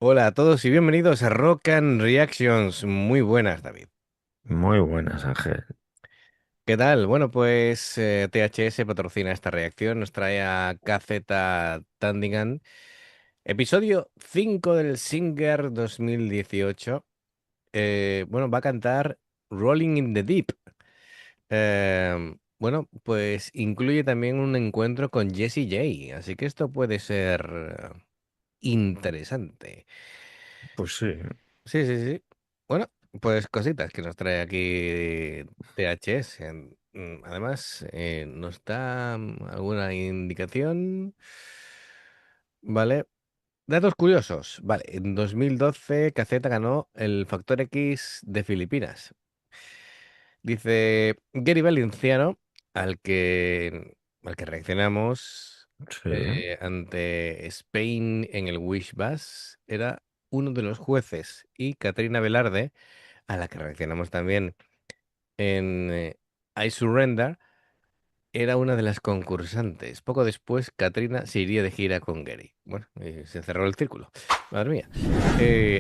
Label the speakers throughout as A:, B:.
A: Hola a todos y bienvenidos a Rock and Reactions. Muy buenas, David.
B: Muy buenas, Ángel.
A: ¿Qué tal? Bueno, pues THS patrocina esta reacción. Nos trae a KZ Tandigan. Episodio 5 del Singer 2018. Bueno, va a cantar Rolling in the Deep. Bueno, pues incluye también un encuentro con Jessie J. Así que esto puede ser interesante.
B: Pues sí,
A: Sí, sí, sí. Bueno, pues cositas que nos trae aquí THS. Además, nos da alguna indicación. Vale. Datos curiosos. Vale, en 2012 Caceta ganó el Factor X de Filipinas. Dice Gary Valenciano, al que, al que reaccionamos
B: sí.
A: ante Spain en el Wish Bus, era uno de los jueces. Y Caterina Velarde, a la que reaccionamos también en I Surrender, era una de las concursantes. Poco después, Katrina se iría de gira con Gary. Bueno, se cerró el círculo. Madre mía.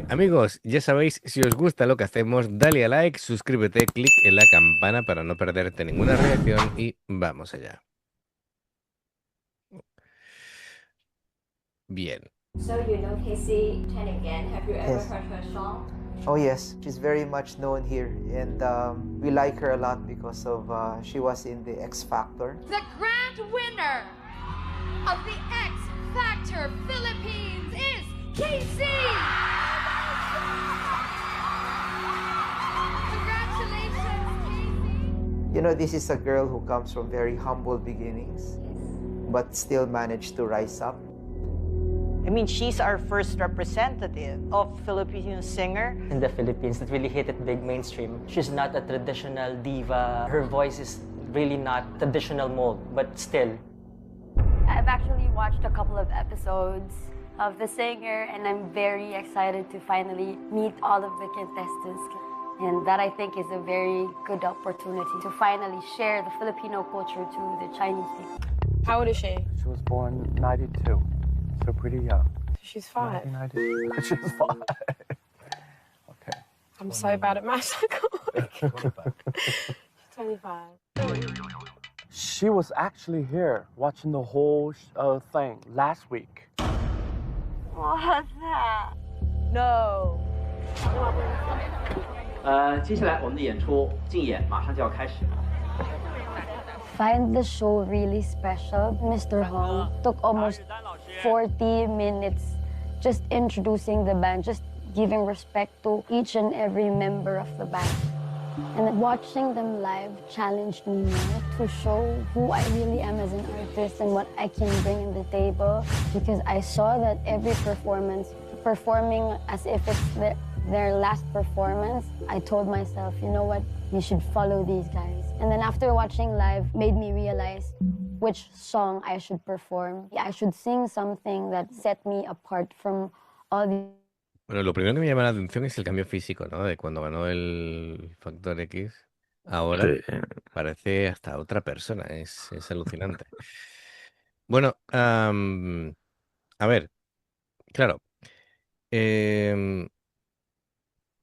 A: Amigos, ya sabéis, si os gusta lo que hacemos, dale a like, suscríbete, clic en la campana para no perderte ninguna reacción y vamos allá. Bien.
C: So you know Casey Tenigan. Have you ever
D: Yes.
C: heard her song?
D: Oh, yes. She's very much known here, and we like her a lot because of she was in the X Factor.
E: The grand winner of the X Factor Philippines is Casey! Congratulations, Casey!
D: You know, this is a girl who comes from very humble beginnings, but still managed to rise up.
F: I mean, she's our first representative of Filipino singer.
G: In the Philippines that really hit it big mainstream. She's not a traditional diva. Her voice is really not traditional mold, but still.
H: I've actually watched a couple of episodes of The Singer, and I'm very excited to finally meet all of the contestants. And that I think is a very good opportunity to finally share the Filipino culture to the Chinese people.
I: How old is she?
J: She was born 92, so pretty young.
I: She's 5.
J: 1992. She was 5. Okay.
I: I'm so bad at maths. I can't work. 25.
J: She was actually here watching the whole thing last week.
H: What's that?
F: No.
K: 接下来我们的演出竞演马上就要开始。
H: Find the show really special. Mr. Hong took almost 40 minutes just introducing the band, just giving respect to each and every member of the band. And watching them live challenged me more to show who I really am as an artist and what I can bring in the table, because I saw that every performance, performing as if it's their last performance, I told myself, you know what, you should follow these guys. And then after watching live, made me realize which song I should perform. I should sing something that set me apart from all the...
A: Bueno, lo primero que me llama la atención es el cambio físico, ¿no? De cuando ganó el Factor X. Ahora
B: Sí.
A: parece hasta otra persona. Es alucinante. Bueno, a ver, claro. em,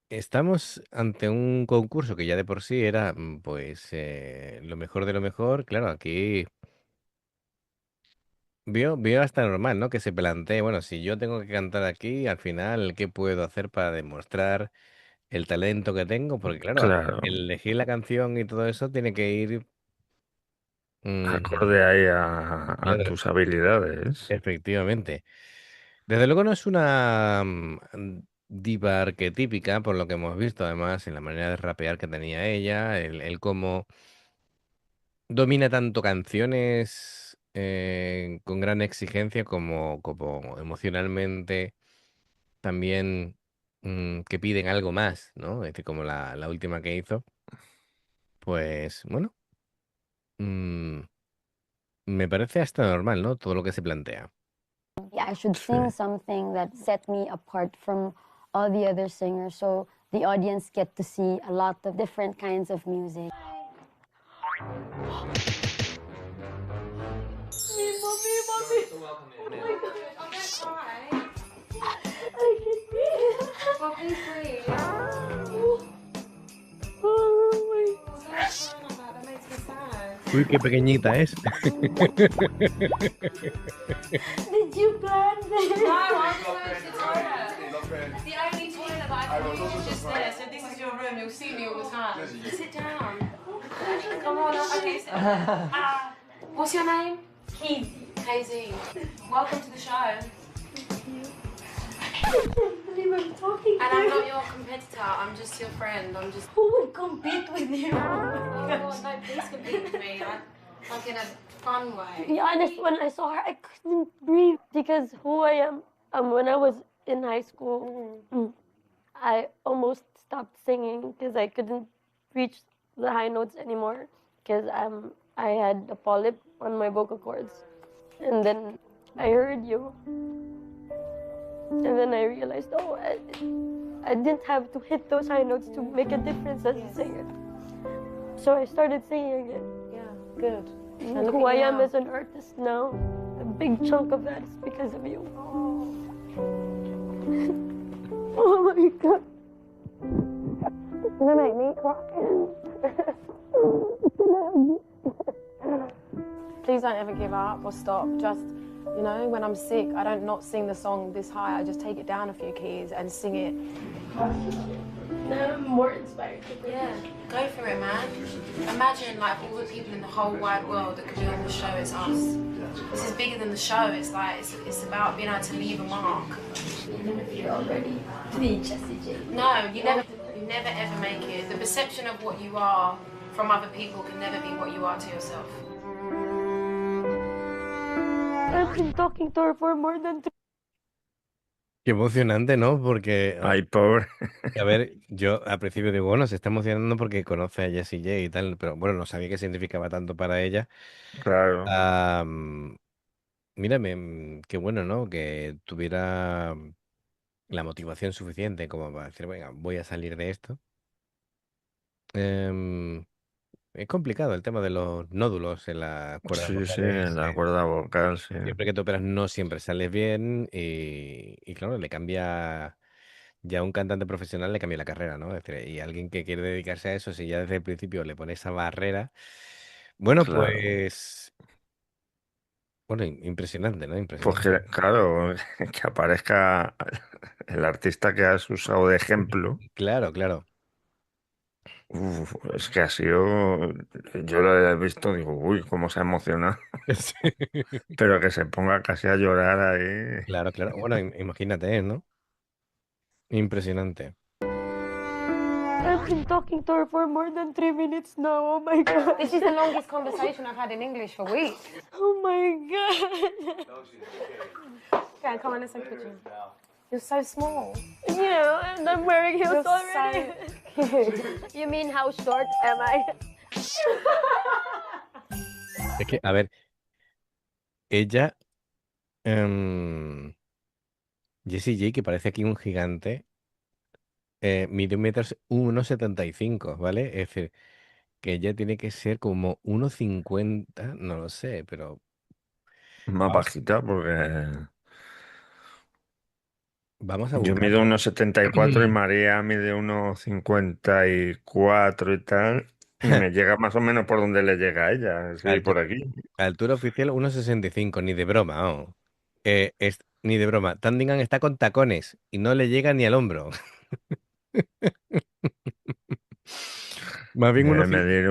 A: Estamos ante un concurso que ya de por sí era, pues, lo mejor de lo mejor. Claro, aquí vio hasta normal, ¿no? Que se plantee, bueno, si yo tengo que cantar aquí, al final, ¿qué puedo hacer para demostrar el talento que tengo? Porque, claro,
B: Claro.
A: elegir la canción y todo eso tiene que ir,
B: Acorde ahí a
A: claro,
B: tus habilidades.
A: efectivamente. Desde luego no es una diva arquetípica, por lo que hemos visto, además, en la manera de rapear que tenía ella, el cómo domina tanto canciones con gran exigencia como emocionalmente también que piden algo más, ¿no? Es decir, como la última que hizo, pues bueno, mm, me parece hasta normal, ¿no? Todo lo que se plantea.
H: I should
B: Sí.
H: sing something that set me apart from all the other singers, so the audience get to see a lot of different kinds of music.
E: Mimo, Mimo, Mimo. Oh my God. Okay, alright.
H: I can
A: Uy, qué pequeñita es.
I: Did you plan this?
E: No, I'm going to the toilet. The only toilet that I can use is just this. So this is your room. You'll see me all the time. Sit down. Come on. Okay, sit down. What's your name?
I: Casey.
E: Casey. Welcome to the show.
I: I can't believe I'm talking
E: And
I: to
E: I'm
I: you.
E: not your competitor. I'm just your friend. I'm just.
I: Who would compete with you?
E: Oh God, no, please compete with me. Like in a fun way.
I: To be honest, when I saw her, I couldn't breathe because who I am. When I was in high school, I almost stopped singing because I couldn't reach the high notes anymore because I had a polyp on my vocal cords. And then I heard you. And then I realized, oh, I didn't have to hit those high notes to make a difference as a singer. So I started singing again.
E: Yeah, good.
I: And who I am as an artist now, a big chunk of that is because of you. Oh my God. It's gonna make me cry.
L: Please don't ever give up or stop. Just, you know, when I'm sick, I don't not sing the song this high. I just take it down a few keys and sing it.
I: Now I'm more inspired.
E: Yeah, go for it, man. Imagine like all the people in the whole wide world that could be on the show. It's us. This is bigger than the show. It's like it's about being able to leave a mark.
I: Even if you're already the Jessie J.
E: No, you never ever make it. The perception of what you are from other people can never be what you are to yourself.
I: I've been talking to her for more than 3.
A: Qué emocionante, ¿no? Porque,
B: Ay, pobre.
A: a ver, yo al principio digo, bueno, se está emocionando porque conoce a Jessie J y tal, pero bueno, no sabía qué significaba tanto para ella.
B: Claro.
A: Mírame, qué bueno, ¿no? Que tuviera la motivación suficiente como para decir, venga, voy a salir de esto. Em, es complicado el tema de los nódulos en las cuerdas
B: Sí, sí,
A: vocales.
B: en la cuerda vocal, sí.
A: Siempre que te operas no siempre sales bien y claro, le cambia, ya a un cantante profesional le cambia la carrera, ¿no? Es decir, y alguien que quiere dedicarse a eso, si ya desde el principio le pone esa barrera, bueno,
B: Claro.
A: pues, bueno, impresionante, ¿no?
B: Pues
A: Impresionante.
B: que, claro, que aparezca el artista que has usado de ejemplo.
A: Claro, claro.
B: Uf, es que ha sido, yo lo he visto, digo, uy, cómo se ha emocionado.
A: Sí.
B: Pero que se ponga casi a llorar ahí.
A: Claro, claro. Bueno, imagínate, ¿no? Impresionante.
I: I've been talking to her for more than 3 minutes now. Oh my God.
L: This is the longest conversation I've had in English for weeks.
I: Oh my God.
L: Okay, come on, let's take a picture. You're so small.
I: Yeah, and I'm wearing heels
L: You're
I: already.
L: so cute.
I: You mean how short am I?
A: Es que, a ver, ella, Jessie J, que parece aquí un gigante, mide 1,75 m, ¿vale? Es decir, que ella tiene que ser como 1,50 m, no lo sé, pero
B: Más
A: vamos,
B: bajita porque
A: vamos a
B: yo mido
A: buscarla.
B: 1,74 y María mide 1,54 y tal. Y me llega más o menos por donde le llega a ella, sí, por aquí.
A: Altura oficial 1,65 m, ni de broma, vamos. Ni de broma. Tandingham está con tacones y no le llega ni al hombro. Más bien
B: Debe medir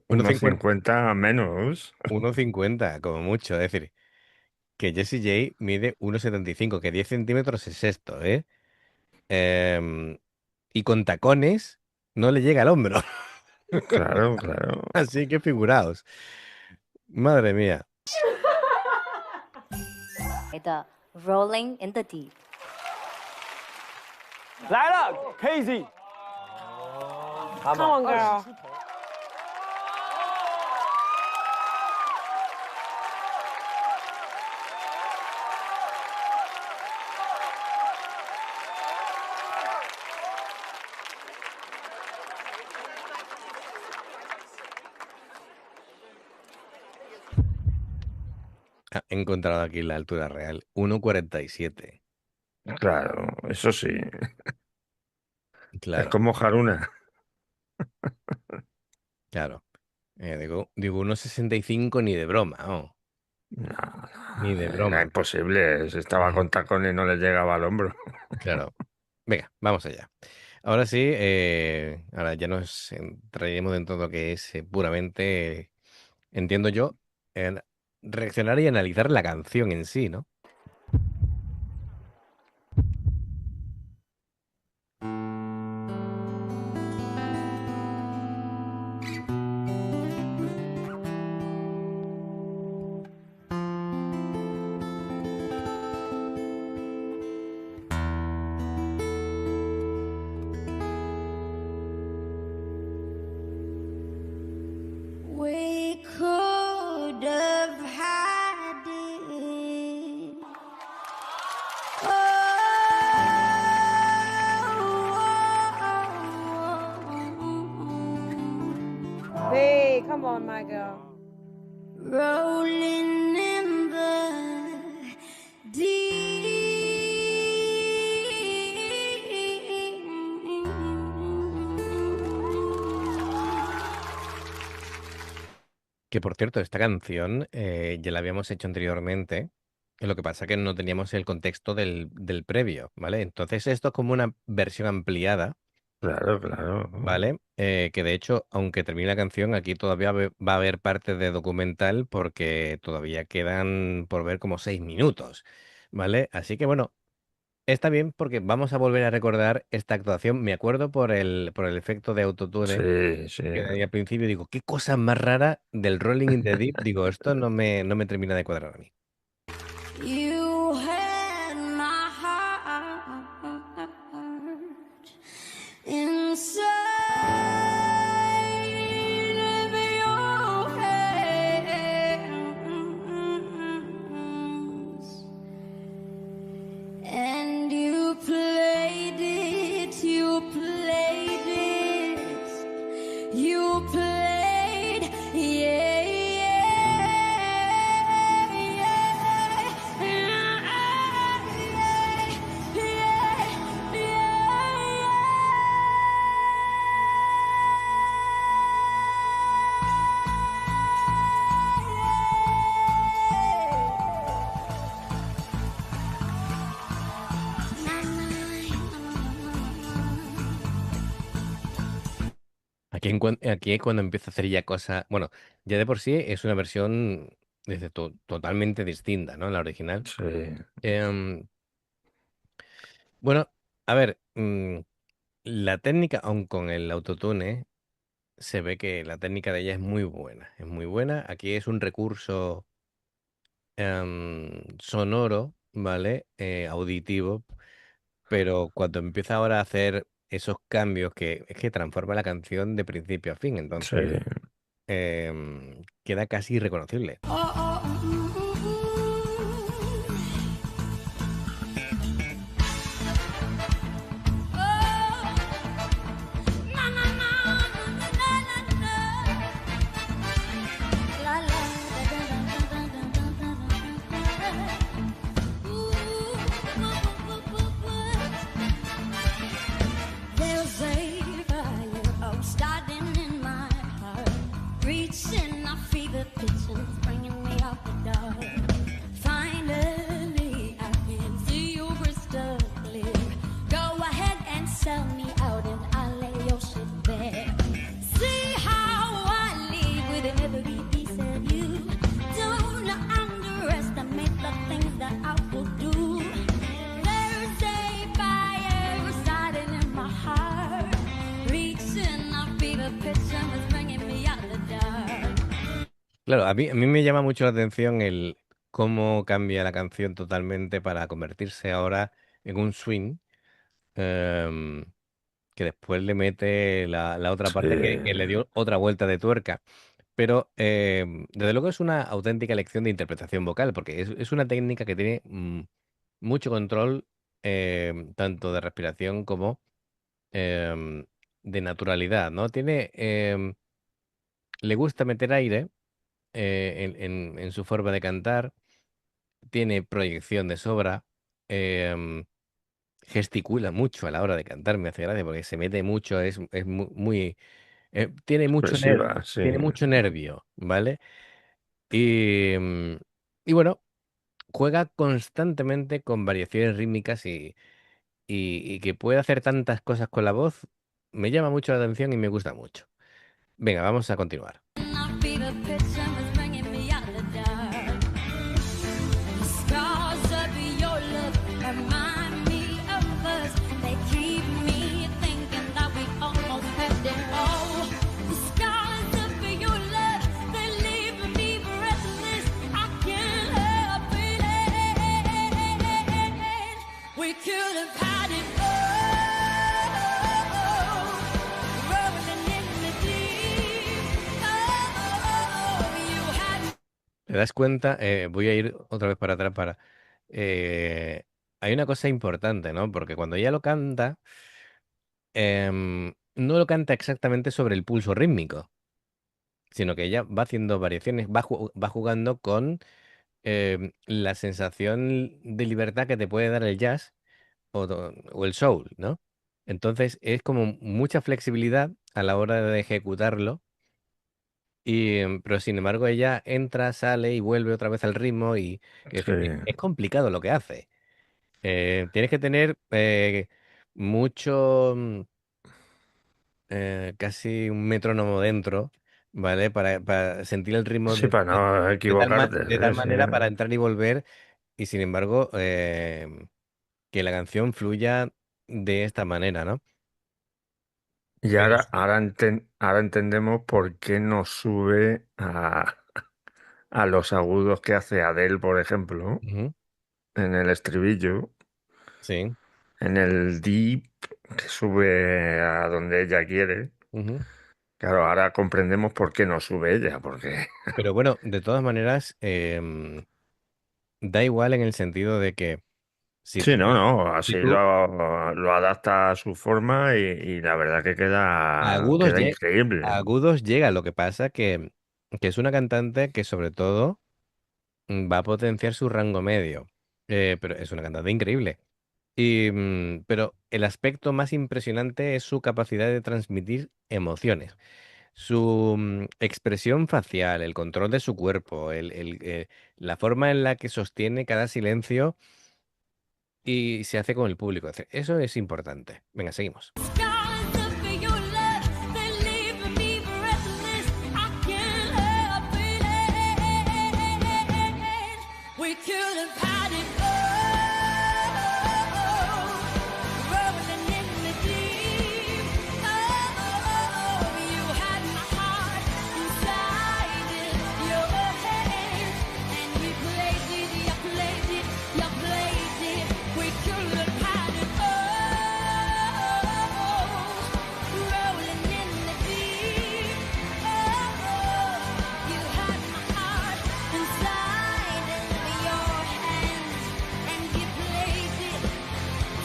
A: 1,50
B: 1,50 menos.
A: 1,50 como mucho. Es decir, que Jessie J mide 1,75, que 10 centímetros es esto, ¿eh? Y con tacones no le llega al hombro.
B: Claro, claro.
A: Así que figuraos. Madre mía.
M: The rolling in the deep.
J: Light up, Casey.
L: Come on, girl.
A: He encontrado aquí la altura real. 1,47.
B: Claro, eso sí. Es
A: Claro,
B: como Haruna.
A: claro. Digo 1,65 ni de broma, oh,
B: No,
A: ni de
B: era
A: broma.
B: imposible. Se estaba con tacón y no le llegaba al hombro.
A: Claro. Venga, vamos allá. Ahora sí, ahora ya nos entraremos dentro de lo que es puramente, entiendo yo, en reaccionar y analizar la canción en sí, ¿no?
N: We could have had it.
L: Hey, come on, my girl.
N: Rolling in the
A: Que por cierto, esta canción ya la habíamos hecho anteriormente. Lo que pasa que no teníamos el contexto del previo, ¿vale? Entonces esto es como una versión ampliada,
B: Claro, claro.
A: ¿vale? Que de hecho, aunque termine la canción, aquí todavía va a haber parte de documental porque todavía quedan por ver como 6 minutos, ¿vale? Así que bueno, está bien porque vamos a volver a recordar esta actuación. Me acuerdo por el efecto de autotune
B: Sí, sí.
A: que tenía al principio. Digo, qué cosa más rara del Rolling in the Deep. Digo, esto no me termina de cuadrar a mí.
N: You had my heart inside of your hands, and you played it, you played it, you played, yeah.
A: Aquí es cuando empieza a hacer ya cosas. Bueno, ya de por sí es una versión totalmente distinta, ¿no? La original.
B: Sí.
A: Em, bueno, a ver, la técnica, aun con el autotune, se ve que la técnica de ella es muy buena. Es muy buena. Aquí es un recurso sonoro, ¿vale? Auditivo, pero cuando empieza ahora a hacer esos cambios que es que transforma la canción de principio a fin,
B: Sí.
A: entonces queda casi irreconocible.
N: There's a fire starting in my heart, reaching a fever pitch and it's bringing me out the dark. Finally, I can see you crystal clear. Go ahead and sell me out and I'll lay your shit bare. See how I live with every piece of you. Don't underestimate the things that I will do. There's a fire starting in my heart, reaching a fever pitch and it's bringing me out the dark.
A: Claro, a mí me llama mucho la atención el cómo cambia la canción totalmente para convertirse ahora en un swing, em, que después le mete la otra parte que le
B: Sí.
A: dio otra vuelta de tuerca. Pero desde luego es una auténtica lección de interpretación vocal, porque es una técnica que tiene mucho control, tanto de respiración como de naturalidad, ¿no? Le gusta meter aire en su forma de cantar, tiene proyección de sobra, gesticula mucho a la hora de cantar, me hace gracia porque se mete mucho, es muy Tiene mucho
B: expresiva, sí.
A: tiene mucho nervio, ¿vale? Y, y bueno, juega constantemente con variaciones rítmicas y que puede hacer tantas cosas con la voz, me llama mucho la atención y me gusta mucho. Venga, vamos a continuar.
N: We could have had it all, rolling in the deep. You had
A: ¿Te das cuenta? Voy a ir otra vez para atrás para... hay una cosa importante, ¿no? Porque cuando ella lo canta, no lo canta exactamente sobre el pulso rítmico, sino que ella va haciendo variaciones, va jugando con la sensación de libertad que te puede dar el jazz o el soul, ¿no? Entonces es como mucha flexibilidad a la hora de ejecutarlo, pero sin embargo ella entra, sale y vuelve otra vez al ritmo y es
B: Sí.
A: decir, es complicado lo que hace. Tienes que tener mucho, casi un metrónomo dentro, ¿vale? Para sentir el ritmo
B: Sí, para no equivocarte.
A: de tal
B: Sí,
A: manera
B: sí.
A: para entrar y volver y sin embargo que la canción fluya de esta manera, ¿no?
B: Y
A: Pero
B: ahora entendemos por qué no sube a los agudos que hace Adele, por ejemplo,
A: Ujú,
B: en el estribillo,
A: sí.
B: en el deep, que sube a donde ella quiere.
A: Ujú.
B: Claro, ahora comprendemos por qué no sube ella, porque
A: Pero bueno, de todas maneras, da igual en el sentido de que si
B: sí,
A: tú,
B: no,
A: si
B: así
A: tú
B: lo adapta a su forma y la verdad que
A: a
B: queda,
A: agudos,
B: queda increíble.
A: a agudos llega, lo que pasa que es una cantante que sobre todo va a potenciar su rango medio. Pero es una cantante increíble. Pero el aspecto más impresionante es su capacidad de transmitir emociones. Su expresión facial, el control de su cuerpo, la forma en la que sostiene cada silencio y se hace con el público. Eso es importante. Venga, seguimos.
N: We could have had it all, rolling in the deep. You had my heart inside your hands, and you played it, you played it, you played it. We could have had it all, rolling in the deep. You had my heart inside your hands, and you played it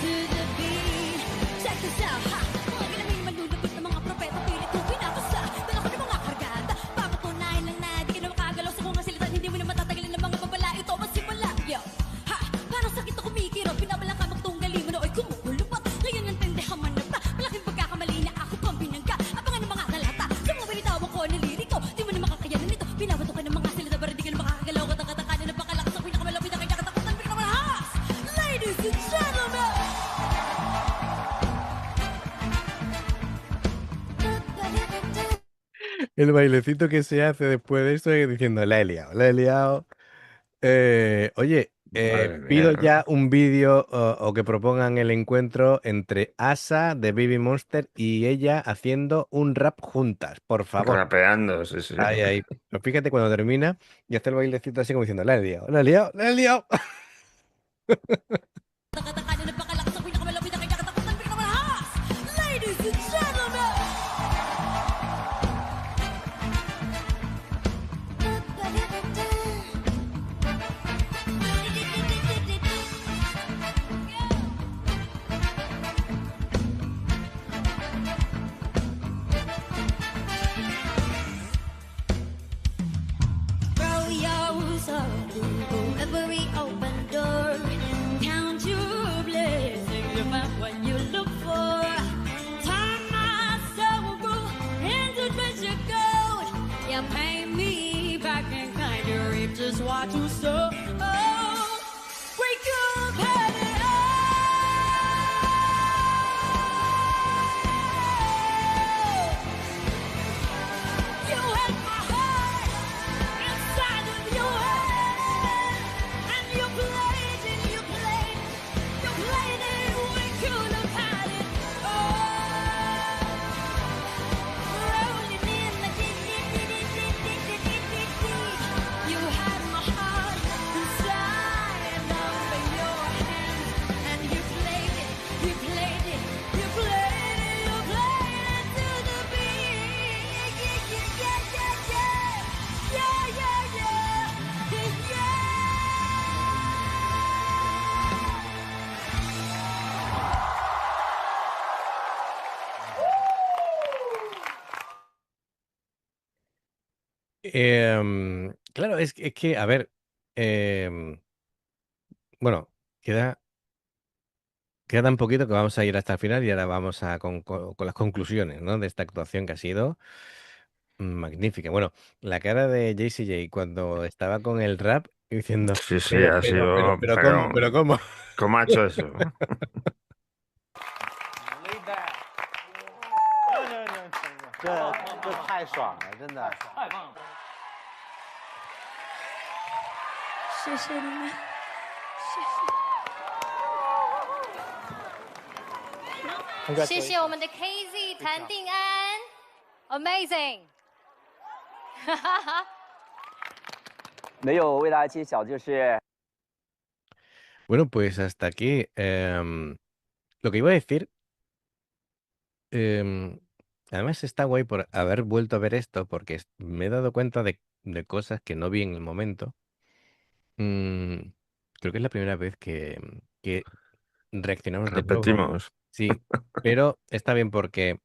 N: to the beat. Check this out, ha! Mga ginaming malulubot ng mga propeta, pilit kong pinapasa. Dala ko ng mga kargada, papatunayan lang na di ka na makagalaw sa kung silitan. Hindi mo na matatagalin ng mga babala, ito masimula. Yo, ha! Parang sakit na kumikirot, pinabalang ka magtunggali mo na o'y kumukulupat. Ngayon nantindihan man na ba? Malaking pagkakamali na ako pang binangga. Abangan ng mga talata, sa mga binitawan ko na liriko. Di mo na makakayanan nito, pinabato ka ng mga salita, pero di ka na makakagalaw. Katakataka na napakalakas ang pinakamalapit na kanya katakutan, pinakamalahas. Ladies and gentlemen!
A: El bailecito que se hace después de esto es diciendo, la he liado, la he liado. Oye,
B: Madre
A: pido
B: mía,
A: ya un vídeo o que propongan el encuentro entre Asa de Baby Monster y ella haciendo un rap juntas, por favor.
B: rapeando, sí, sí.
A: Ahí, ahí. Pero fíjate cuando termina y hace el bailecito así como diciendo, la he liado, la he liado, la he liado.
N: Katakata na napakalakas ang pinakamalapit na kanya katakutan, pinakamalahas. Ladies and gentlemen! Throw your sorrow through every open door. Count watch you so. Oh, we could have it all. You had my heart inside of your head, and you played it, you played it. We could have had it all. Rolling in the you had my heart inside of your hands, and you played it, you played it, you played it, you played it to the beat.
A: Claro, es que, a ver, bueno, queda tan poquito que vamos a ir hasta el final y ahora vamos con las conclusiones, ¿no? De esta actuación que ha sido magnífica. Bueno, la cara de Jessie J cuando estaba con el rap diciendo,
B: Sí, sí, ha sido,
A: pero ¿cómo? ¿Pero cómo?
B: ¿cómo ha hecho eso?
M: 谢谢我们的 KZ 谭定安，Amazing 。
K: 没有为大家揭晓，就是
A: Bueno, pues hasta aquí. Lo que iba a decir, además está guay por haber vuelto a ver esto, porque me he dado cuenta de cosas que no vi en el momento. Creo que es la primera vez que reaccionamos de nuevo.
B: Repetimos.
A: Sí, pero está bien porque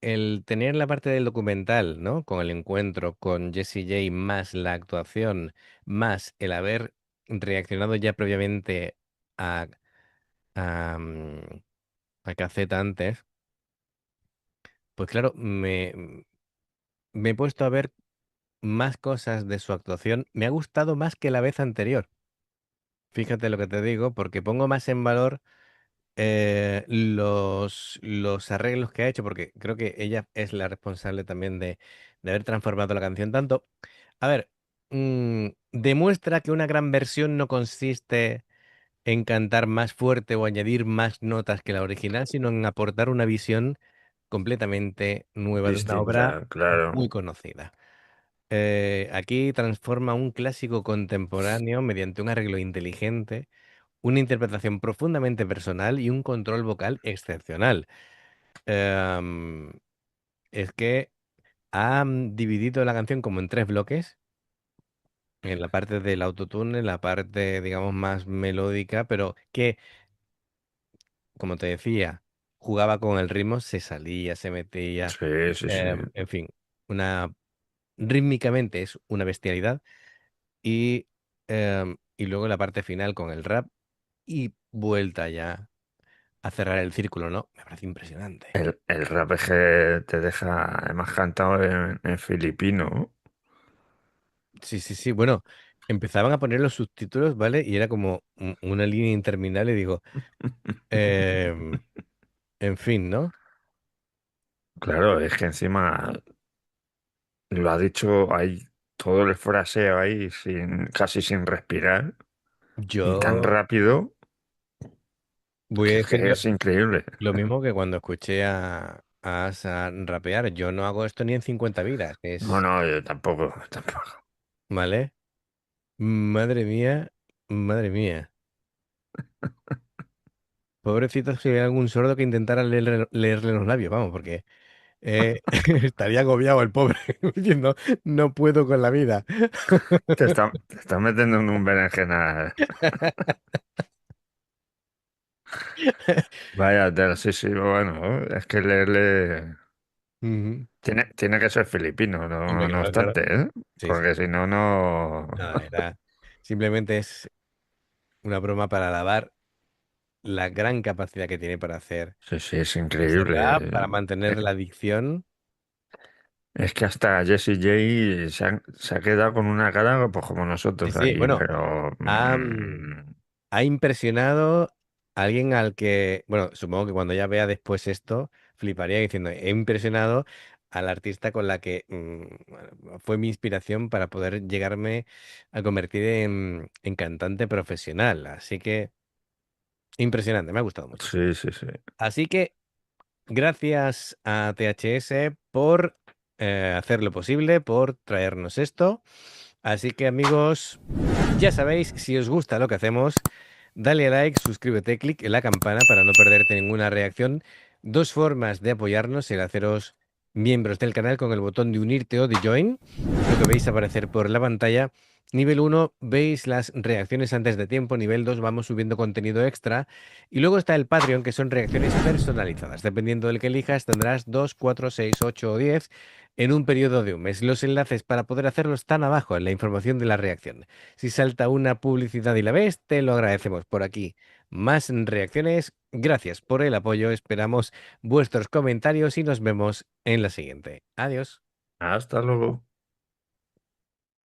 A: el tener la parte del documental, ¿no? Con el encuentro con Jessie J, más la actuación, más el haber reaccionado ya previamente a, a, mm, a Caceta antes, pues claro, me he puesto a ver más cosas de su actuación. Me ha gustado más que la vez anterior. Fíjate lo que te digo, porque pongo más en valor los arreglos que ha hecho, porque creo que ella es la responsable también de haber transformado la canción tanto. A ver, demuestra que una gran versión no consiste en cantar más fuerte o añadir más notas que la original, sino en aportar una visión completamente nueva de una obra
B: Distinta, claro.
A: muy conocida. Aquí transforma un clásico contemporáneo mediante un arreglo inteligente, una interpretación profundamente personal y un control vocal excepcional. Em, es que han dividido la canción como en tres bloques, en la parte del autotune, en la parte, digamos, más melódica, pero que, como te decía, jugaba con el ritmo, se salía, se metía,
B: Sí, sí, sí.
A: en fin, rítmicamente es una bestialidad. Y luego la parte final con el rap y vuelta ya a cerrar el círculo, ¿no? Me parece impresionante.
B: El rap es que te deja, además cantado en filipino.
A: Sí, sí, sí. Bueno, empezaban a poner los subtítulos, ¿vale? Y era como una línea interminable. Y digo, em, en fin, ¿no?
B: Claro, es que encima lo ha dicho ahí, todo el fraseo ahí, casi sin respirar, y tan
A: Yo
B: rápido,
A: voy a
B: que
A: decir
B: es increíble.
A: lo mismo que cuando escuché a Asa rapear. Yo no hago esto ni en 50 vidas.
B: No, no, yo tampoco, tampoco.
A: ¿Vale? Madre mía, madre mía. Pobrecito si hubiera algún sordo que intentara leerle los labios, vamos, porque estaría agobiado el pobre, diciendo, no puedo con la vida.
B: Te está metiendo en un berenjenal. Vaya, sí, sí, bueno, es que leerle...
A: Ujú.
B: Tiene que ser filipino,
A: Hombre,
B: no
A: claro, claro.
B: obstante, ¿eh?
A: Sí, sí.
B: Porque si no, no...
A: Nada, simplemente es una broma para alabar la gran capacidad que tiene para hacer
B: Sí, sí, es
A: ese rap,
B: increíble.
A: para mantener la adicción.
B: Es que hasta Jessie J se ha quedado con una cara pues como
A: Sí,
B: nosotros
A: sí,
B: ahí,
A: bueno,
B: pero
A: ha, ha impresionado a alguien al que, bueno, supongo que cuando ya vea después esto, fliparía diciendo, he impresionado a la artista con la que bueno, fue mi inspiración para poder llegarme a convertir en cantante profesional. Así que impresionante, me ha gustado mucho.
B: sí, sí, sí.
A: Así que gracias a THS por hacer lo posible, por traernos esto. Así que amigos, ya sabéis, si os gusta lo que hacemos, dale a like, suscríbete, clic en la campana para no perderte ninguna reacción. Dos formas de apoyarnos, el haceros miembros del canal con el botón de unirte o de join, lo que veis aparecer por la pantalla. Nivel 1, veis las reacciones antes de tiempo. Nivel 2, vamos subiendo contenido extra. Y luego está el Patreon, que son reacciones personalizadas. Dependiendo del que elijas, tendrás 2, 4, 6, 8 o 10 en un periodo de un mes. Los enlaces para poder hacerlo están abajo en la información de la reacción. Si salta una publicidad y la ves, te lo agradecemos por aquí. Más reacciones. Gracias por el apoyo. Esperamos vuestros comentarios y nos vemos en la siguiente. Adiós.
B: Hasta luego.